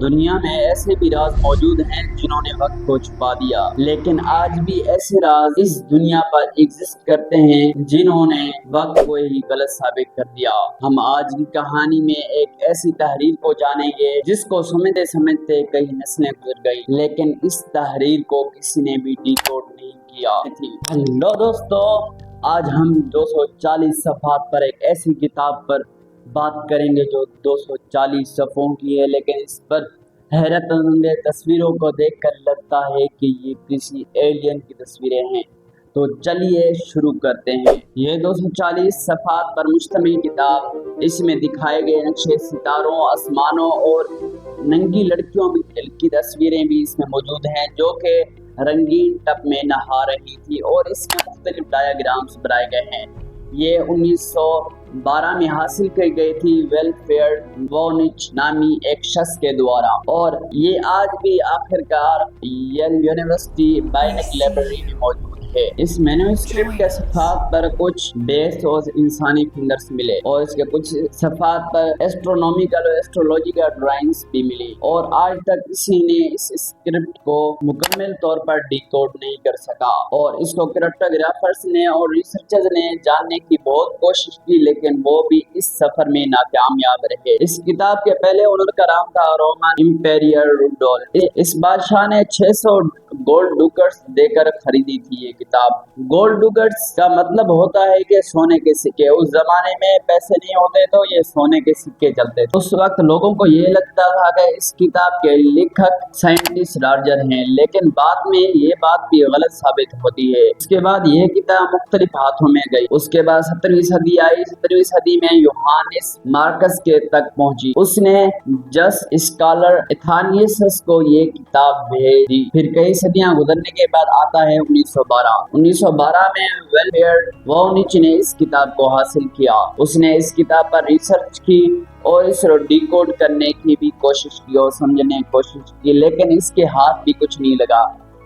دنیا میں ایسے بھی راز موجود ہیں جنہوں نے وقت کو چھپا دیا، لیکن آج بھی ایسے راز اس دنیا پر ایگزسٹ کرتے ہیں جنہوں نے وقت کو ہی غلط ثابت کر دیا۔ ہم آج کی کہانی میں ایک ایسی تحریر کو جانیں گے جس کو سمجھتے سمجھتے کئی نسلیں گزر گئی، لیکن اس تحریر کو کسی نے بھی ڈی کوڈ نہیں کیا تھی۔ ہیلو دوستو، آج ہم 240 صفحات پر ایک ایسی کتاب پر بات کریں گے جو 240 صفحوں کی ہے، لیکن اس پر حیرت انگیز تصویروں کو دیکھ کر لگتا ہے کہ یہ کسی ایلین کی تصویریں ہیں۔ تو چلیے شروع کرتے ہیں۔ یہ 240 صفحات پر مشتمل کتاب، اس میں دکھائے گئے نقشے ستاروں، آسمانوں اور ننگی لڑکیوں کی تصویریں بھی اس میں موجود ہیں جو کہ رنگین ٹب میں نہا رہی تھی، اور اس میں مختلف ڈایاگرامز بنائے گئے ہیں۔ یہ 1912 میں حاصل کی گئی تھی ویلفریڈ وونچ نامی ایک شخص کے دوارا، اور یہ آج بھی آخرکار ییل یونیورسٹی بائنک لائبریری میں موجود ہے۔ اس مینواسکرپٹ کے صفحات پر کچھ بیس اور انسانی فنگرز ملے، اور اس کے کچھ صفحات پر ایسٹرونومیکل اور ایسٹرولوجیکل ڈرائنگز بھی ملی، اور آج تک کسی نے اس اسکرپٹ کو مکمل طور پر ڈی کوڈ نہیں کر سکا، اور اس کو کرپٹوگرافرز نے اور ریسرچرز نے جاننے کی بہت کوشش کی، لیکن وہ بھی اس سفر میں ناکامیاب رہے۔ اس کتاب کے پہلے اونر کا نام تھا رومن امپیریل رڈولف۔ اس بادشاہ نے 600 گولڈ ڈوکٹس دے کر خریدی تھی یہ کتاب۔ گولڈ ڈوکٹس کا مطلب ہوتا ہے کہ سونے کے سکے۔ اس زمانے میں پیسے نہیں ہوتے تو یہ سونے کے سکے چلتے تھے۔ اس وقت لوگوں کو یہ لگتا تھا کہ اس کتاب کے لیکھک سائنٹسٹ لارجر ہیں، لیکن بعد میں یہ بات بھی غلط ثابت ہوتی ہے۔ اس کے بعد یہ کتاب مختلف ہاتھوں میں گئی۔ اس کے بعد 17ویں صدی آئی۔ 17ویں صدی میں یوہانس مارکس کے تک پہنچی۔ اس نے جس اسکالر ایتھانیسس کو یہ کتاب بھیجی۔ پھر کئی صدیاں گزرنے کے بعد آتا ہے 1912۔ 1912 میں ویلفریڈ وونچ نے اس کتاب کو حاصل کیا۔ اس نے اس کتاب پر ریسرچ کی اور اس کو ڈی کوڈ کرنے کی بھی کوشش کی اور سمجھنے کی کوشش کی، لیکن اس کے ہاتھ بھی کچھ نہیں لگا۔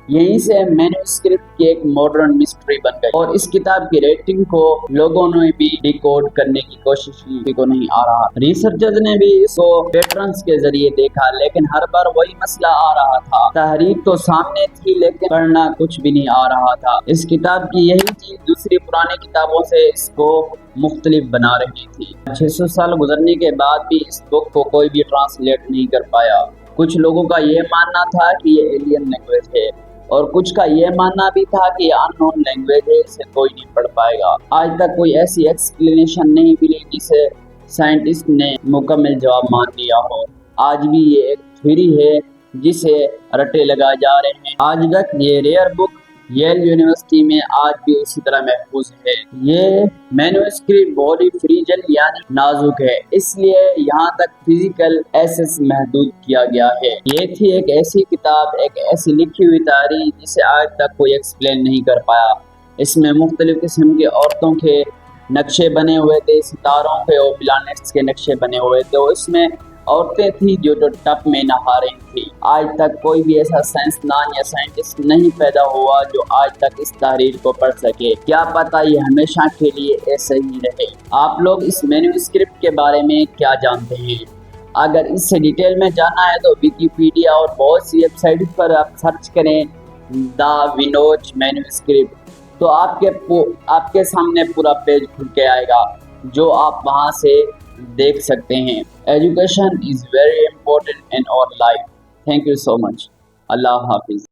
یہیں سے مینواسکرپٹ کی ایک ماڈرن مسٹری بن گئی، اور اس کتاب کی ریٹنگ کو لوگوں نے بھی ڈی کوڈ کرنے کی کوشش کی، کسی کو نہیں آ رہا۔ ریسرچرز نے بھی اس کو پیٹرنز کے ذریعے دیکھا، لیکن ہر بار وہی مسئلہ آ رہا تھا۔ تحریر تو سامنے تھی، لیکن پڑھنا کچھ بھی نہیں آ رہا تھا۔ اس کتاب کی یہی چیز دوسری پرانی کتابوں سے اس کو مختلف بنا رہی تھی۔ 600 سال گزرنے کے بعد بھی اس بک کو کوئی بھی ٹرانسلیٹ نہیں کر پایا۔ کچھ لوگوں کا یہ ماننا تھا کہ یہ ایلین لینگویج ہے، اور کچھ کا یہ ماننا بھی تھا کہ یہ ان نون لینگویج ہے، اسے کوئی نہیں پڑھ پائے گا۔ آج تک کوئی ایسی ایکسپلینیشن نہیں ملی جسے سائنٹسٹ نے مکمل جواب مان لیا ہو۔ آج بھی یہ ایک تھیوری ہے جسے رٹے لگائے جا رہے ہیں۔ آج تک یہ ریئر بک ییل یونیورسٹی میں آج بھی اسی طرح محفوظ ہے۔ یہ مینواسکرپٹ بہت فریجل یعنی نازک ہے، اس لیے یہاں تک فزیکل ایکسس محدود کیا گیا ہے۔ یہ تھی ایک ایسی کتاب، ایک ایسی لکھی ہوئی تاریخ جسے آج تک کوئی ایکسپلین نہیں کر پایا۔ اس میں مختلف قسم کے عورتوں کے نقشے بنے ہوئے تھے، ستاروں کے اور پلانٹس کے نقشے بنے ہوئے تھے، اور اس میں عورتیں تھیں جو ٹب میں نہا رہی تھی۔ آج تک کوئی بھی ایسا سائنسدان یا سائنٹسٹ نہیں پیدا ہوا جو آج تک اس تحریر کو پڑھ سکے۔ کیا پتہ یہ ہمیشہ کے لیے ایسے ہی رہے۔ آپ لوگ اس مینواسکرپٹ کے بارے میں کیا جانتے ہیں؟ اگر اس سے ڈیٹیل میں جاننا ہے تو ویکیپیڈیا اور بہت سی ویب سائٹس پر آپ سرچ کریں دا وینوچ مینواسکرپٹ، تو آپ کے سامنے پورا پیج کھل کے آئے گا جو آپ وہاں سے دیکھ سکتے ہیں۔ Education is very important in اور لائف۔ تھینک یو سو مچ۔ اللہ حافظ۔